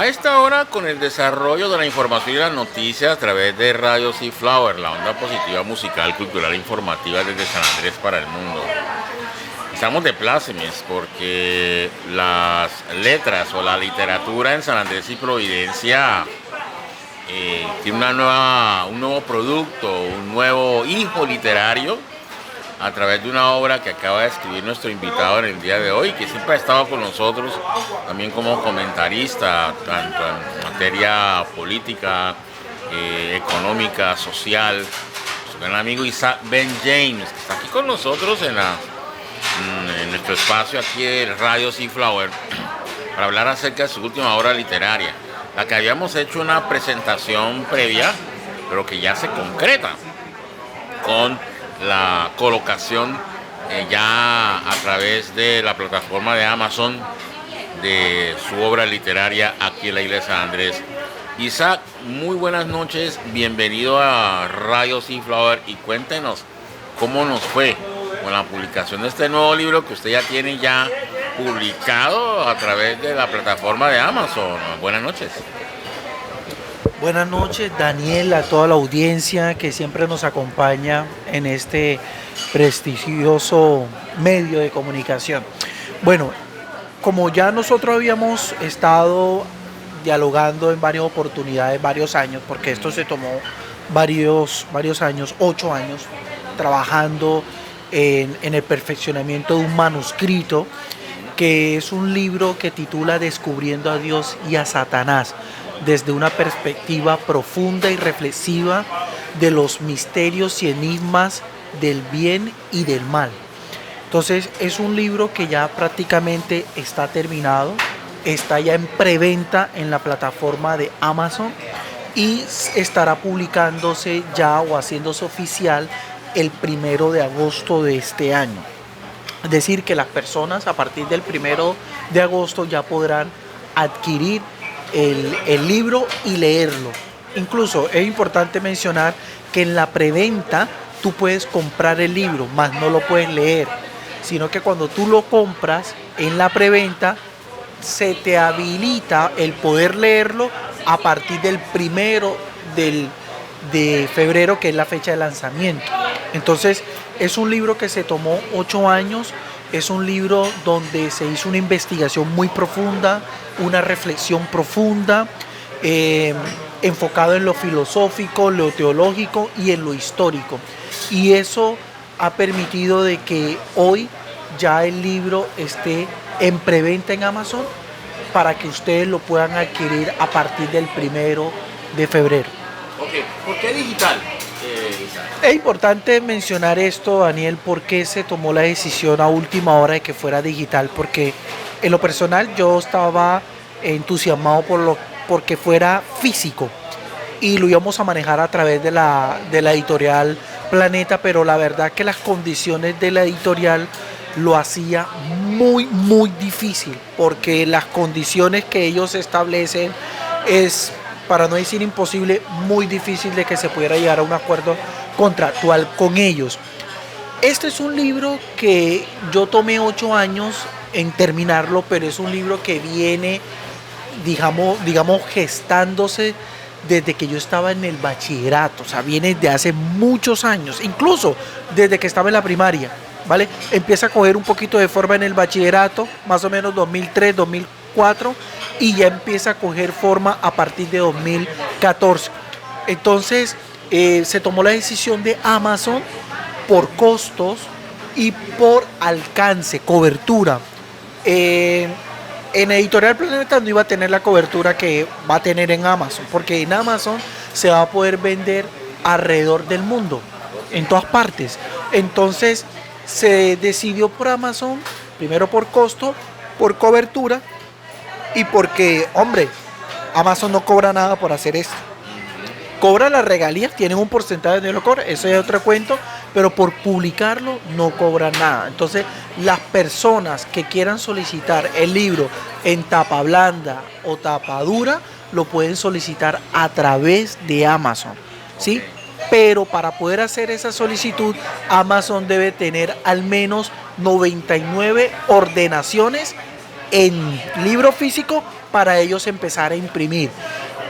A esta hora, con el desarrollo de la información y las noticias a través de Radio Flower, la onda positiva musical, cultural e informativa desde San Andrés para el mundo. Estamos de plácemes porque las letras o la literatura en San Andrés y Providencia tiene un nuevo producto, un nuevo hijo literario a través de una obra que acaba de escribir nuestro invitado en el día de hoy, que siempre ha estado con nosotros también como comentarista, tanto en materia política, económica, social. Su gran amigo Isaac Ben James, que está aquí con nosotros en nuestro espacio aquí en Radio Flower, para hablar acerca de su última obra literaria, la que habíamos hecho una presentación previa, pero que ya se concreta con la colocación ya a través de la plataforma de Amazon de su obra literaria aquí en la iglesia de Andrés. Isaac, muy buenas noches, bienvenido a Radio Flower y cuéntenos cómo nos fue con la publicación de este nuevo libro que usted ya tiene ya publicado a través de la plataforma de Amazon. Buenas noches. Buenas noches, Daniel, a toda la audiencia que siempre nos acompaña en este prestigioso medio de comunicación. Bueno, como ya nosotros habíamos estado dialogando en varias oportunidades, varios años, porque esto se tomó varios años, 8 años, trabajando en el perfeccionamiento de un manuscrito, que es un libro que titula Descubriendo a Dios y a Satanás, desde una perspectiva profunda y reflexiva de los misterios y enigmas del bien y del mal. Entonces es un libro que ya prácticamente está terminado, está ya en preventa en la plataforma de Amazon y estará publicándose ya o haciéndose oficial el 1 de agosto de este año. Es decir, que las personas a partir del 1 de agosto ya podrán adquirir el libro y leerlo. Incluso es importante mencionar que en la preventa tú puedes comprar el libro, más no lo puedes leer, sino que cuando tú lo compras en la preventa se te habilita el poder leerlo a partir del 1 de febrero, que es la fecha de lanzamiento. Entonces es un libro que se tomó 8 años. Es un libro donde se hizo una investigación muy profunda, una reflexión profunda, enfocado en lo filosófico, lo teológico y en lo histórico. Y eso ha permitido de que hoy ya el libro esté en preventa en Amazon para que ustedes lo puedan adquirir a partir del 1 de febrero. Okay. ¿Por qué digital? Es importante mencionar esto, Daniel, porque se tomó la decisión a última hora de que fuera digital, porque en lo personal yo estaba entusiasmado porque fuera físico y lo íbamos a manejar a través de la editorial Planeta, pero la verdad que las condiciones de la editorial lo hacía muy difícil, porque las condiciones que ellos establecen es, para no decir imposible, muy difícil de que se pudiera llegar a un acuerdo contractual con ellos. Este es un libro que yo tomé 8 años en terminarlo, pero es un libro que viene, digamos, gestándose desde que yo estaba en el bachillerato, o sea, viene de hace muchos años, incluso desde que estaba en la primaria, ¿vale? Empieza a coger un poquito de forma en el bachillerato, más o menos 2003, 2004, y ya empieza a coger forma a partir de 2014. Entonces se tomó la decisión de Amazon por costos y por alcance, cobertura. En Editorial Planeta no iba a tener la cobertura que va a tener en Amazon, porque en Amazon se va a poder vender alrededor del mundo, en todas partes. Entonces se decidió por Amazon, primero por costo, por cobertura y porque, hombre, Amazon no cobra nada por hacer esto. Cobra las regalías, tienen un porcentaje de lo que cobra, eso es otro cuento, pero por publicarlo no cobran nada. Entonces, las personas que quieran solicitar el libro en tapa blanda o tapa dura, lo pueden solicitar a través de Amazon, ¿sí? Pero para poder hacer esa solicitud, Amazon debe tener al menos 99 ordenaciones en libro físico para ellos empezar a imprimir.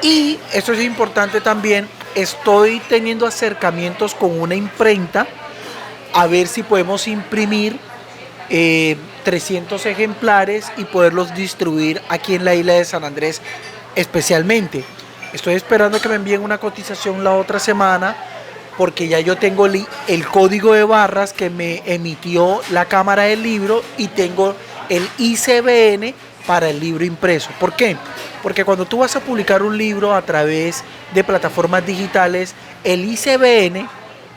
Y esto es importante también, estoy teniendo acercamientos con una imprenta a ver si podemos imprimir 300 ejemplares y poderlos distribuir aquí en la isla de San Andrés especialmente. Estoy esperando que me envíen una cotización la otra semana porque ya yo tengo el código de barras que me emitió la cámara del libro y tengo el ICBN para el libro impreso. ¿Por qué? Porque cuando tú vas a publicar un libro a través de plataformas digitales, el ICBN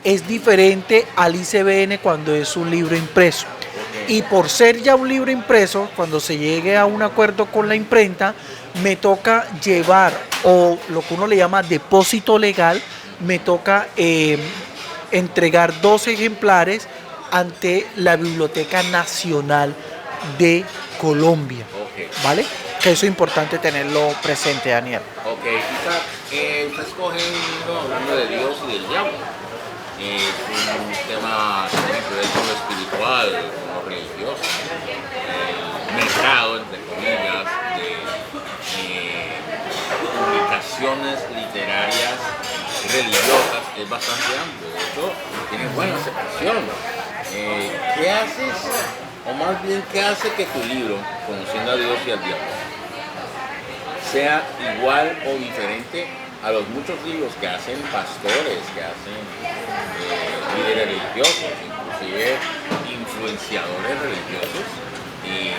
es diferente al ICBN cuando es un libro impreso. Y por ser ya un libro impreso, cuando se llegue a un acuerdo con la imprenta, me toca llevar, o lo que uno le llama depósito legal, me toca entregar 2 ejemplares ante la Biblioteca Nacional de Colombia. ¿Vale? Que eso es importante tenerlo presente, Daniel. Ok, Isaac, usted escoge un libro hablando de Dios y del diablo. Es un tema que tiene que ver con lo espiritual, con lo religioso. El mercado, entre comillas, de publicaciones literarias religiosas es bastante amplio. De hecho, tiene buena aceptación. ¿Qué haces, o más bien qué hace que tu libro, Conociendo a Dios y al Diablo, sea igual o diferente a los muchos libros que hacen pastores, que hacen líderes religiosos, inclusive influenciadores religiosos, y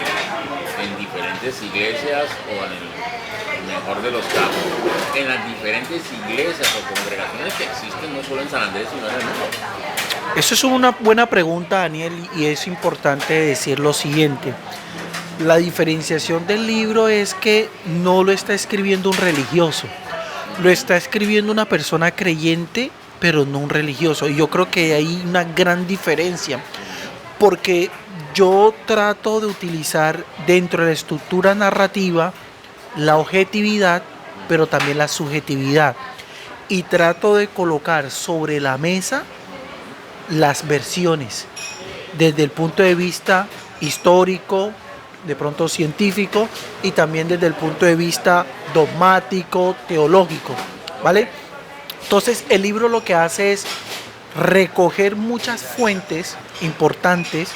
en diferentes iglesias, o en el mejor de los casos, en las diferentes iglesias o congregaciones que existen no solo en San Andrés, sino en el mundo? Eso es una buena pregunta, Daniel, y es importante decir lo siguiente. La diferenciación del libro es que no lo está escribiendo un religioso, lo está escribiendo una persona creyente, pero no un religioso. Y yo creo que hay una gran diferencia, porque yo trato de utilizar dentro de la estructura narrativa la objetividad, pero también la subjetividad. Y trato de colocar sobre la mesa las versiones, desde el punto de vista histórico, de pronto científico, y también desde el punto de vista dogmático, teológico, ¿vale? Entonces el libro lo que hace es recoger muchas fuentes importantes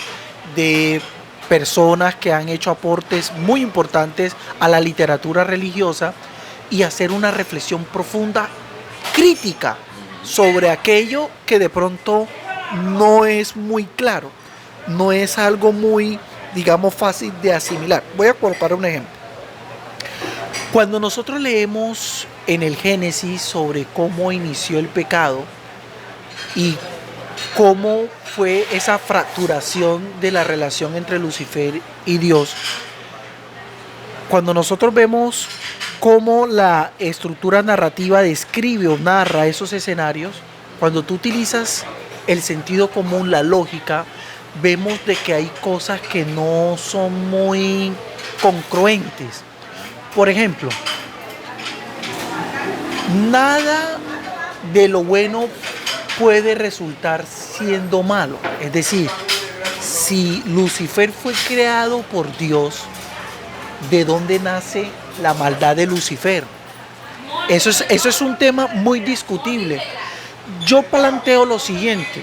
de personas que han hecho aportes muy importantes a la literatura religiosa y hacer una reflexión profunda, crítica, sobre aquello que de pronto no es muy claro, no es algo muy, digamos, fácil de asimilar. Voy a colocar un ejemplo. Cuando nosotros leemos en el Génesis sobre cómo inició el pecado y cómo fue esa fracturación de la relación entre Lucifer y Dios, cuando nosotros vemos cómo la estructura narrativa describe o narra esos escenarios, cuando tú utilizas el sentido común, la lógica, vemos de que hay cosas que no son muy congruentes. Por ejemplo, nada de lo bueno puede resultar siendo malo. Es decir, si Lucifer fue creado por Dios, ¿de dónde nace la maldad de Lucifer? Eso es un tema muy discutible. Yo planteo lo siguiente.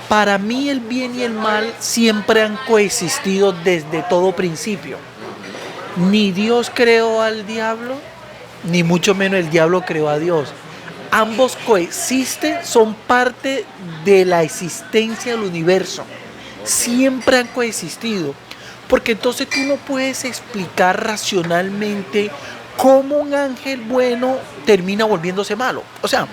Para mí el bien y el mal siempre han coexistido desde todo principio. Ni Dios creó al diablo, ni mucho menos el diablo creó a Dios. Ambos coexisten, son parte de la existencia del universo. Siempre han coexistido. Porque entonces tú no puedes explicar racionalmente cómo un ángel bueno termina volviéndose malo. O sea,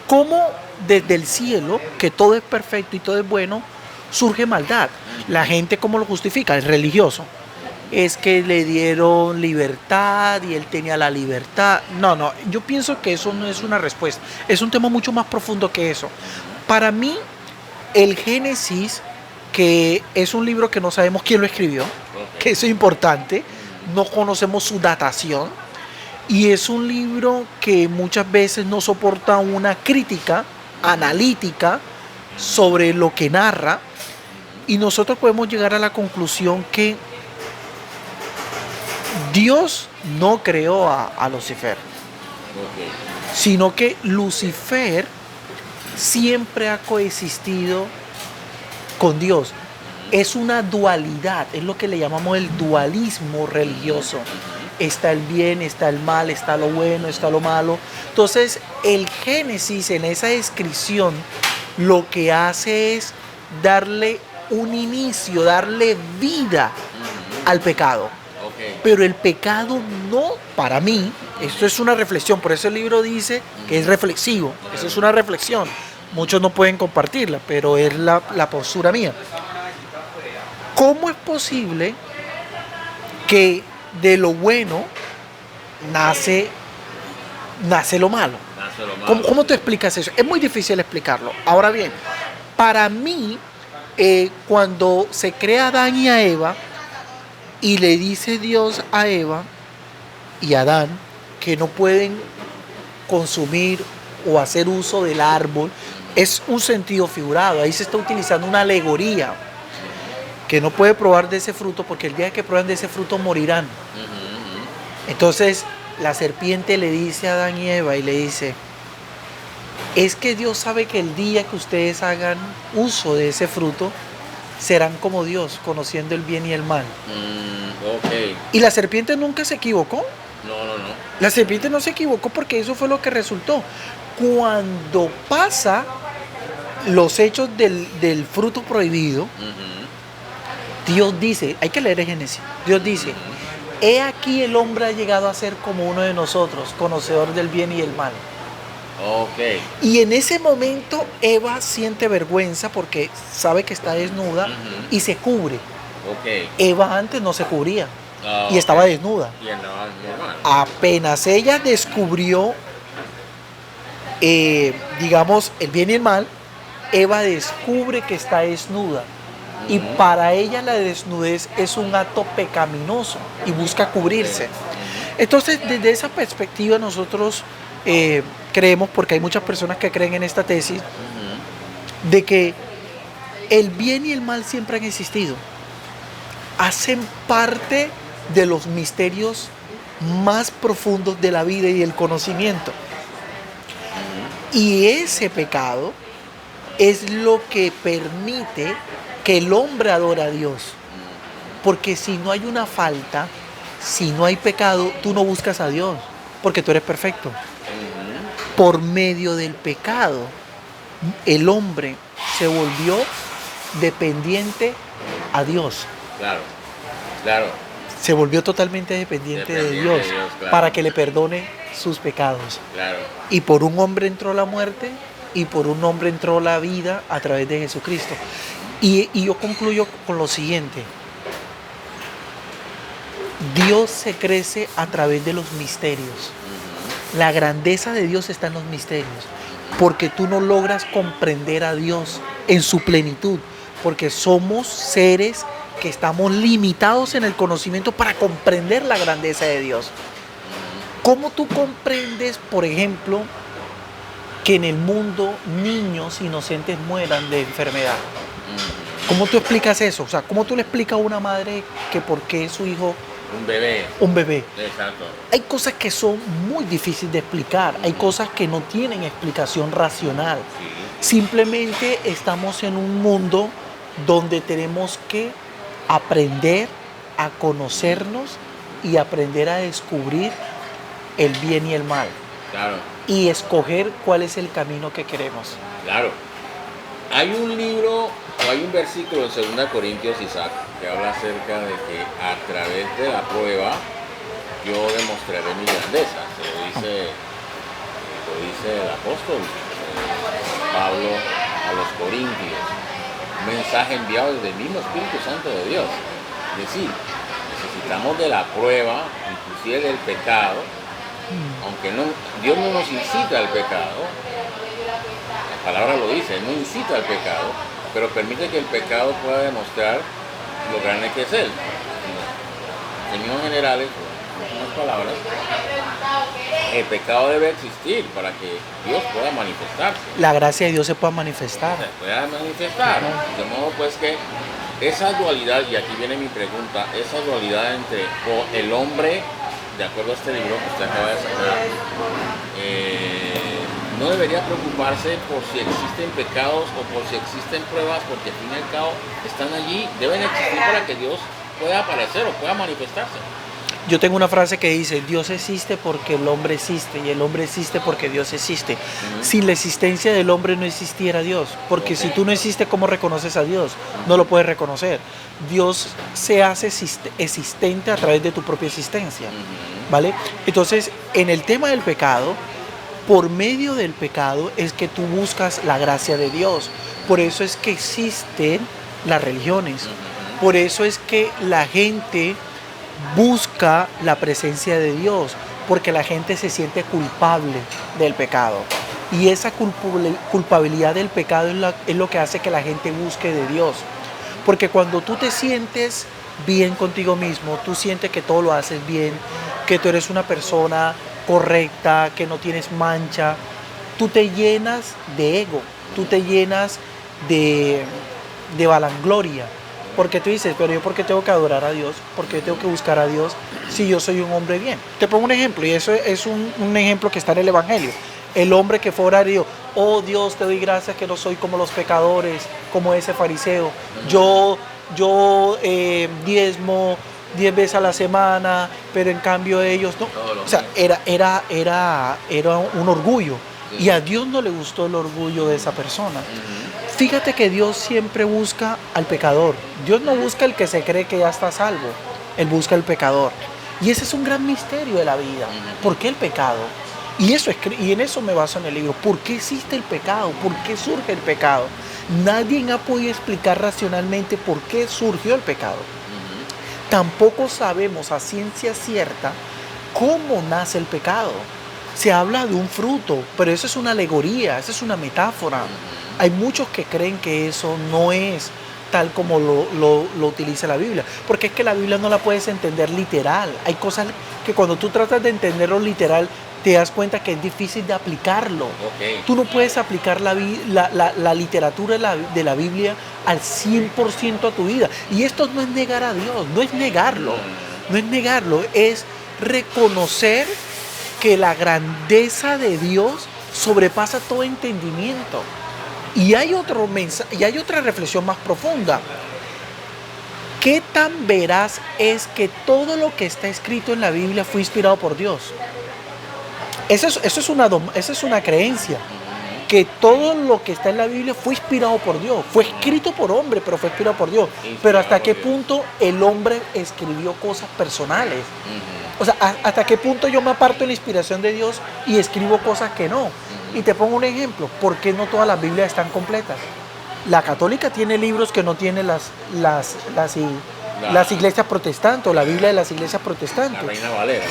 cómo desde el cielo, que todo es perfecto y todo es bueno, surge maldad. La gente, ¿cómo lo justifica? El religioso. Es que le dieron libertad y él tenía la libertad. No, yo pienso que eso no es una respuesta. Es un tema mucho más profundo que eso. Para mí, el Génesis, que es un libro que no sabemos quién lo escribió, que eso es importante, no conocemos su datación, y es un libro que muchas veces no soporta una crítica analítica sobre lo que narra, y nosotros podemos llegar a la conclusión que Dios no creó a Lucifer, Ok. sino que Lucifer siempre ha coexistido con Dios. Es una dualidad, es lo que le llamamos el dualismo religioso. Está el bien, está el mal, está lo bueno, está lo malo. Entonces, el Génesis en esa descripción lo que hace es darle un inicio, darle vida al pecado. Ok. Pero el pecado no, para mí, esto es una reflexión, por eso el libro dice que es reflexivo, eso es una reflexión. Muchos no pueden compartirla, pero es la postura mía. ¿Cómo es posible que de lo bueno nace lo malo? Nace lo malo. ¿Cómo tú explicas eso? Es muy difícil explicarlo. Ahora bien, para mí, cuando se crea Adán y a Eva, y le dice Dios a Eva y a Adán que no pueden consumir o hacer uso del árbol, es un sentido figurado. Ahí se está utilizando una alegoría, que no puede probar de ese fruto porque el día que prueban de ese fruto morirán. Entonces la serpiente le dice a Adán y Eva y le dice, es que Dios sabe que el día que ustedes hagan uso de ese fruto, serán como Dios, conociendo el bien y el mal. Ok. Y la serpiente nunca se equivocó. No. La serpiente no se equivocó porque eso fue lo que resultó. Cuando pasa los hechos del fruto prohibido, Dios dice, hay que leer en Génesis, Dios dice, he aquí el hombre ha llegado a ser como uno de nosotros, conocedor del bien y el mal. Ok. Y en ese momento Eva siente vergüenza porque sabe que está desnuda y se cubre. Ok. Eva antes no se cubría y Ok. estaba desnuda. Y andaba normal. Apenas ella descubrió, digamos, el bien y el mal, Eva descubre que está desnuda. Y para ella la desnudez es un acto pecaminoso y busca cubrirse. Entonces, desde esa perspectiva nosotros creemos, porque hay muchas personas que creen en esta tesis, de que el bien y el mal siempre han existido. Hacen parte de los misterios más profundos de la vida y del conocimiento. Y ese pecado es lo que permite que el hombre adore a Dios. Porque si no hay una falta, si no hay pecado, tú no buscas a Dios, porque tú eres perfecto. Por medio del pecado, el hombre se volvió dependiente a Dios. Claro. Se volvió totalmente dependiente de Dios, claro. para que le perdone sus pecados. Claro. Y por un hombre entró la muerte y por un hombre entró la vida a través de Jesucristo. Y yo concluyo con lo siguiente. Dios se crece a través de los misterios. La grandeza de Dios está en los misterios. Porque tú no logras comprender a Dios en su plenitud. Porque somos seres que estamos limitados en el conocimiento para comprender la grandeza de Dios. ¿Cómo tú comprendes, por ejemplo, que en el mundo niños inocentes mueran de enfermedad? ¿Cómo tú explicas eso? O sea, ¿cómo tú le explicas a una madre que por qué su hijo... Un bebé. Exacto. Hay cosas que son muy difíciles de explicar. Hay cosas que no tienen explicación racional. Simplemente estamos en un mundo donde tenemos que aprender a conocernos y aprender a descubrir el bien y el mal. Claro. Y escoger cuál es el camino que queremos. Claro. Hay un libro o hay un versículo en 2 Corintios, Isaac, que habla acerca de que a través de la prueba yo demostraré mi grandeza. Lo dice el apóstol Pablo a los Corintios. Un mensaje enviado desde el mismo Espíritu Santo de Dios. Es decir, necesitamos de la prueba, inclusive del pecado, aunque Dios no nos incita al pecado. La palabra lo dice, no incita al pecado, pero permite que el pecado pueda demostrar lo grande que es Él. En términos generales, en unas palabras, el pecado debe existir para que Dios pueda manifestarse. La gracia de Dios se pueda manifestar. De modo pues que esa dualidad, y aquí viene mi pregunta, esa dualidad entre el hombre, de acuerdo a este libro que usted acaba de sacar, no debería preocuparse por si existen pecados o por si existen pruebas, porque al fin y al cabo están allí, deben existir para que Dios pueda aparecer o pueda manifestarse. Yo tengo una frase que dice, Dios existe porque el hombre existe y el hombre existe porque Dios existe. Sin la existencia del hombre no existiera Dios, porque si tú no existes, ¿cómo reconoces a Dios? No lo puedes reconocer. Dios se hace existente a través de tu propia existencia, ¿vale? Entonces, en el tema del pecado, por medio del pecado es que tú buscas la gracia de Dios. Por eso es que existen las religiones. Por eso es que la gente busca la presencia de Dios, porque la gente se siente culpable del pecado. Y esa culpabilidad del pecado es lo que hace que la gente busque de Dios. Porque cuando tú te sientes bien contigo mismo, tú sientes que todo lo haces bien, que tú eres una persona correcta, que no tienes mancha, tú te llenas de ego, tú te llenas de vanagloria. Porque tú dices, pero yo ¿por qué tengo que adorar a Dios? ¿Por qué tengo que buscar a Dios si yo soy un hombre bien? Te pongo un ejemplo, y eso es un ejemplo que está en el Evangelio. El hombre que fue a orar y dijo, oh Dios, te doy gracias que no soy como los pecadores, como ese fariseo. Yo diezmo 10 veces a la semana, pero en cambio ellos no. O sea, era un orgullo. Y a Dios no le gustó el orgullo de esa persona. Fíjate que Dios siempre busca al pecador. Dios no busca el que se cree que ya está salvo. Él busca al pecador. Y ese es un gran misterio de la vida. ¿Por qué el pecado? Y en eso me baso en el libro. ¿Por qué existe el pecado? ¿Por qué surge el pecado? Nadie ha podido explicar racionalmente por qué surgió el pecado. Tampoco sabemos a ciencia cierta cómo nace el pecado. Se habla de un fruto, pero eso es una alegoría, eso es una metáfora. Hay muchos que creen que eso no es tal como lo utiliza la Biblia, porque es que la Biblia no la puedes entender literal. Hay cosas que cuando tú tratas de entenderlo literal, te das cuenta que es difícil de aplicarlo. Tú no puedes aplicar la literatura de la Biblia al 100% a tu vida. Y esto no es negar a Dios, no es negarlo, es reconocer que la grandeza de Dios sobrepasa todo entendimiento. Y hay otro mensaje, y hay otra reflexión más profunda. ¿Qué tan veraz es que todo lo que está escrito en la Biblia fue inspirado por Dios? Esa es una creencia. Que todo lo que está en la Biblia fue inspirado por Dios. Fue escrito por hombre, pero fue inspirado por Dios. Pero ¿hasta qué punto el hombre escribió cosas personales? O sea, ¿hasta qué punto yo me aparto de la inspiración de Dios y escribo cosas que no? Y te pongo un ejemplo. ¿Por qué no todas las Biblias están completas? La católica tiene libros que no tienen las iglesias protestantes, o la Biblia de las iglesias protestantes. La Reina Valera.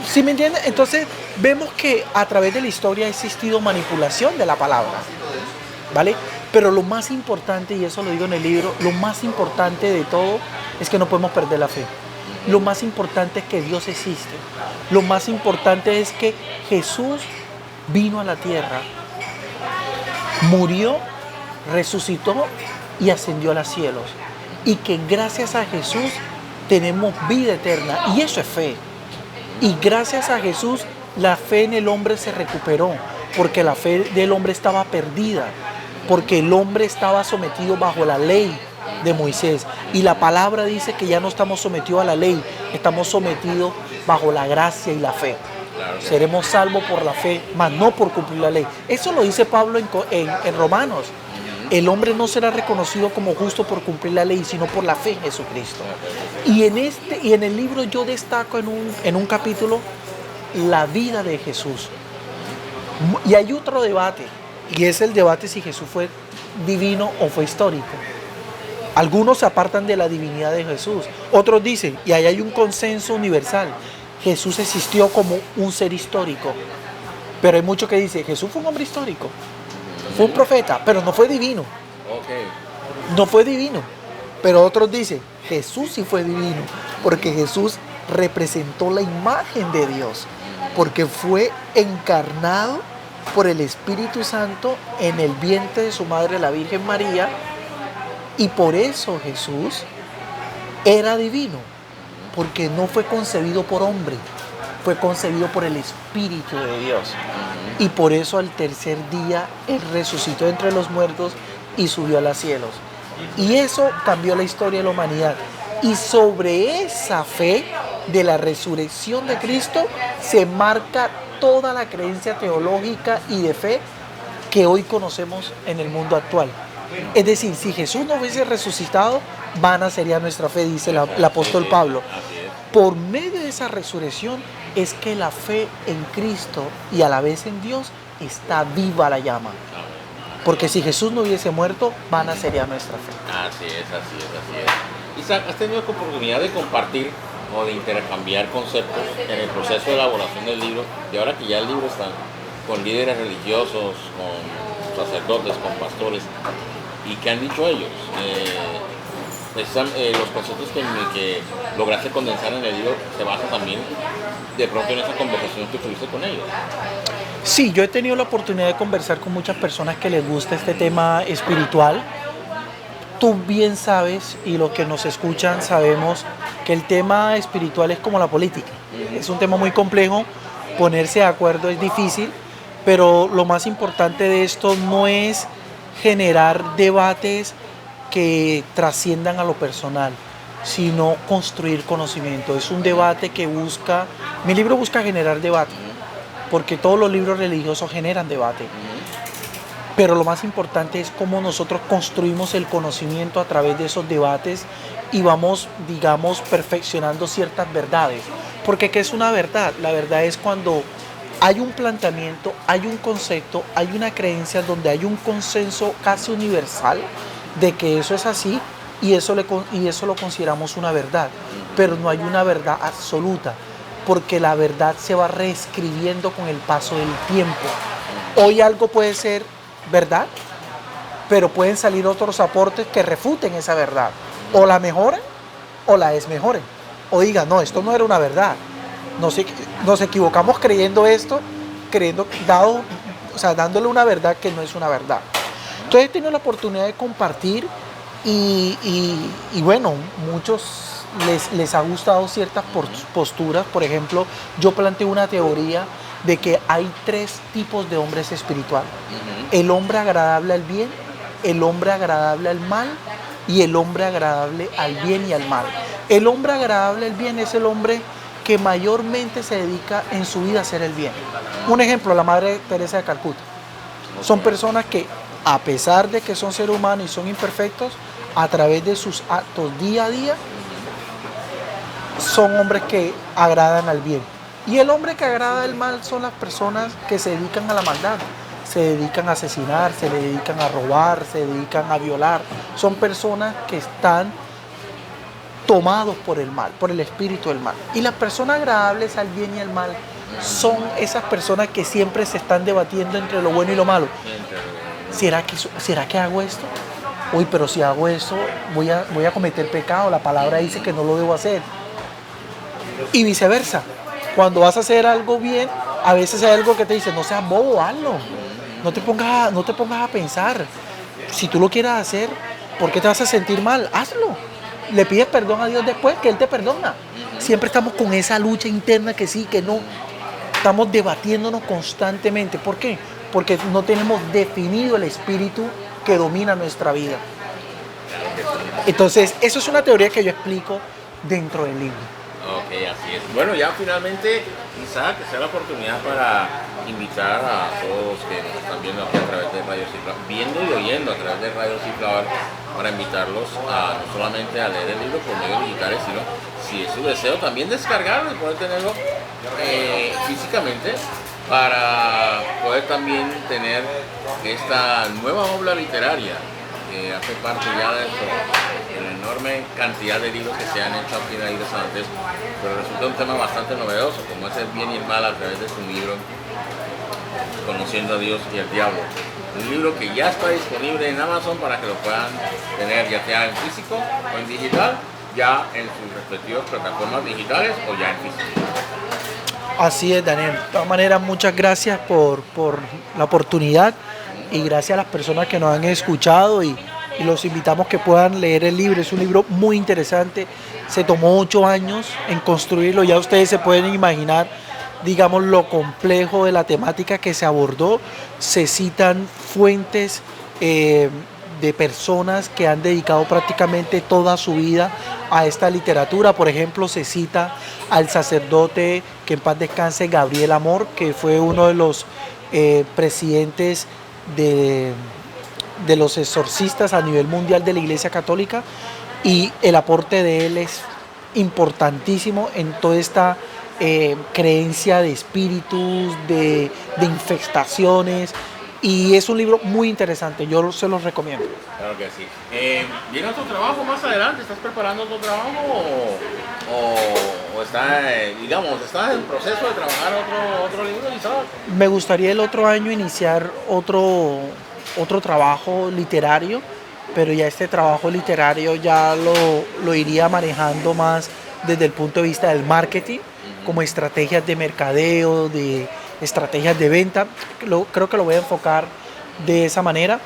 ¿Sí me entiendes? Entonces vemos que a través de la historia ha existido manipulación de la palabra, ¿vale? Pero lo más importante, y eso lo digo en el libro, lo más importante de todo es que no podemos perder la fe. Lo más importante es que Dios existe. Lo más importante es que Jesús vino a la tierra, murió, resucitó y ascendió a los cielos. Y que gracias a Jesús tenemos vida eterna. Y eso es fe. Y gracias a Jesús la fe en el hombre se recuperó. Porque la fe del hombre estaba perdida. Porque el hombre estaba sometido bajo la ley de Moisés. Y la palabra dice que ya no estamos sometidos a la ley. Estamos sometidos bajo la gracia y la fe. Seremos salvos por la fe, mas no por cumplir la ley. Eso lo dice Pablo en Romanos. El hombre no será reconocido como justo por cumplir la ley, sino por la fe en Jesucristo. Y en el libro yo destaco en un capítulo la vida de Jesús. Y hay otro debate, y es el debate si Jesús fue divino o fue histórico. Algunos se apartan de la divinidad de Jesús. Otros dicen, y ahí hay un consenso universal, Jesús existió como un ser histórico. Pero hay muchos que dicen, Jesús fue un hombre histórico. Fue un profeta, pero no fue divino. No fue divino. Pero otros dicen, Jesús sí fue divino, porque Jesús representó la imagen de Dios, porque fue encarnado por el Espíritu Santo en el vientre de su madre, la Virgen María, Y por eso Jesús era divino, porque no fue concebido por hombre, fue concebido por el Espíritu de Dios. Y por eso al tercer día Él resucitó entre los muertos y subió a los cielos. Y eso cambió la historia de la humanidad. Y sobre esa fe de la resurrección de Cristo se marca toda la creencia teológica y de fe que hoy conocemos en el mundo actual. Es decir, si Jesús no hubiese resucitado, vana sería nuestra fe, dice el apóstol Pablo. Por medio de esa resurrección es que la fe en Cristo y a la vez en Dios está viva la llama. Porque si Jesús no hubiese muerto, vana sería nuestra fe. Así es, así es, así es. Isaac, ¿has tenido la oportunidad de compartir o de intercambiar conceptos en el proceso de elaboración del libro? Y ahora que ya el libro está con líderes religiosos, con sacerdotes, con pastores, ¿y qué han dicho ellos? Los conceptos que lograste condensar en el libro se basan también de pronto en esa conversación que tuviste con ellos. Sí, yo he tenido la oportunidad de conversar con muchas personas que les gusta este tema espiritual. Tú bien sabes, y los que nos escuchan sabemos, que el tema espiritual es como la política. Es un tema muy complejo, ponerse de acuerdo es difícil, pero lo más importante de esto no es generar debates que trasciendan a lo personal, sino construir conocimiento. Es un debate que busca, mi libro busca generar debate, porque todos los libros religiosos generan debate. Pero lo más importante es cómo nosotros construimos el conocimiento a través de esos debates y vamos, digamos, perfeccionando ciertas verdades. Porque ¿qué es una verdad? La verdad es cuando hay un planteamiento, hay un concepto, hay una creencia donde hay un consenso casi universal de que eso es así y eso lo consideramos una verdad. Pero no hay una verdad absoluta, porque la verdad se va reescribiendo con el paso del tiempo. Hoy algo puede ser verdad, pero pueden salir otros aportes que refuten esa verdad. O la mejoran o la desmejoren. O digan, no, esto no era una verdad. Nos equivocamos creyendo esto, dándole una verdad que no es una verdad. Entonces he tenido la oportunidad de compartir y bueno, muchos les ha gustado ciertas posturas. Por ejemplo, yo planteo una teoría de que hay 3 tipos de hombres espirituales. El hombre agradable al bien, el hombre agradable al mal y el hombre agradable al bien y al mal. El hombre agradable al bien es el hombre que mayormente se dedica en su vida a hacer el bien. Un ejemplo, la Madre Teresa de Calcuta. Son personas que, a pesar de que son seres humanos y son imperfectos, a través de sus actos día a día, son hombres que agradan al bien. Y el hombre que agrada al mal son las personas que se dedican a la maldad, se dedican a asesinar, se dedican a robar, se dedican a violar. Son personas que están tomados por el mal, por el espíritu del mal. Y las personas agradables al bien y al mal son esas personas que siempre se están debatiendo entre lo bueno y lo malo. ¿Será que hago esto? Uy, pero si hago esto voy a cometer pecado. La palabra dice que no lo debo hacer. Y viceversa. Cuando vas a hacer algo bien, a veces hay algo que te dice, no seas bobo, hazlo. No te pongas a pensar. Si tú lo quieres hacer, ¿por qué te vas a sentir mal? Hazlo. Le pides perdón a Dios después, que Él te perdona. Siempre estamos con esa lucha interna que sí, que no. Estamos debatiéndonos constantemente. ¿Por qué? Porque no tenemos definido el espíritu que domina nuestra vida. Entonces, eso es una teoría que yo explico dentro del libro. Ok, así es. Bueno, ya finalmente, Isaac, que sea la oportunidad para invitar a todos que nos están viendo aquí a través de Radio Ciflower, viendo y oyendo a través de Radio Ciflower, para invitarlos a no solamente a leer el libro por medios digitales, sino, si es su deseo, también descargarlo y poder tenerlo físicamente, para poder también tener esta nueva obra literaria que hace parte ya de la enorme cantidad de libros que se han hecho aquí en la isla de San Andrés, pero resulta un tema bastante novedoso, como es el bien y el mal a través de su libro Conociendo a Dios y al Diablo. Un libro que ya está disponible en Amazon para que lo puedan tener ya sea en físico o en digital, ya en sus respectivas plataformas digitales o ya en físico. Así es, Daniel. De todas maneras, muchas gracias por la oportunidad y gracias a las personas que nos han escuchado y y los invitamos que puedan leer el libro. Es un libro muy interesante, se tomó 8 años en construirlo, ya ustedes se pueden imaginar, digamos, lo complejo de la temática que se abordó. Se citan fuentes de personas que han dedicado prácticamente toda su vida a esta literatura. Por ejemplo, se cita al sacerdote, que en paz descanse, Gabriel Amor, que fue uno de los presidentes de los exorcistas a nivel mundial de la Iglesia Católica, y el aporte de él es importantísimo en toda esta creencia de espíritus, de infestaciones, y es un libro muy interesante, yo se los recomiendo. Claro que sí. ¿Viene otro trabajo más adelante? ¿Estás preparando otro trabajo o estás en proceso de trabajar otro libro, Isaac? Me gustaría el otro año iniciar otro trabajo literario, pero ya este trabajo literario ya lo iría manejando más desde el punto de vista del marketing, como estrategias de mercadeo, de estrategias de venta. Creo que lo voy a enfocar de esa manera,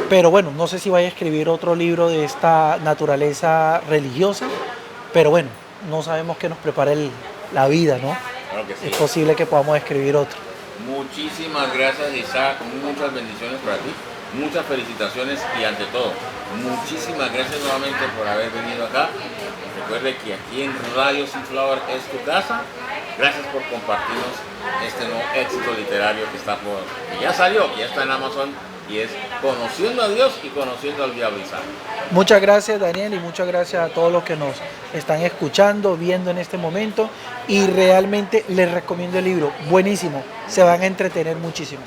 pero bueno, no sé si vaya a escribir otro libro de esta naturaleza religiosa, pero bueno, no sabemos qué nos prepara la vida, ¿no? Claro que sí. Es posible que podamos escribir otro. Muchísimas gracias, Isaac, muchas bendiciones para ti, muchas felicitaciones y ante todo, muchísimas gracias nuevamente por haber venido acá. Recuerde que aquí en Radio Sunflower es tu casa. Gracias por compartirnos este nuevo éxito literario que ya salió, que ya está en Amazon, y es Conociendo a Dios y Conociendo al Diablo, Isaac. Muchas gracias, Daniel, y muchas gracias a todos los que nos están escuchando, viendo en este momento, y realmente les recomiendo el libro, buenísimo, se van a entretener muchísimo.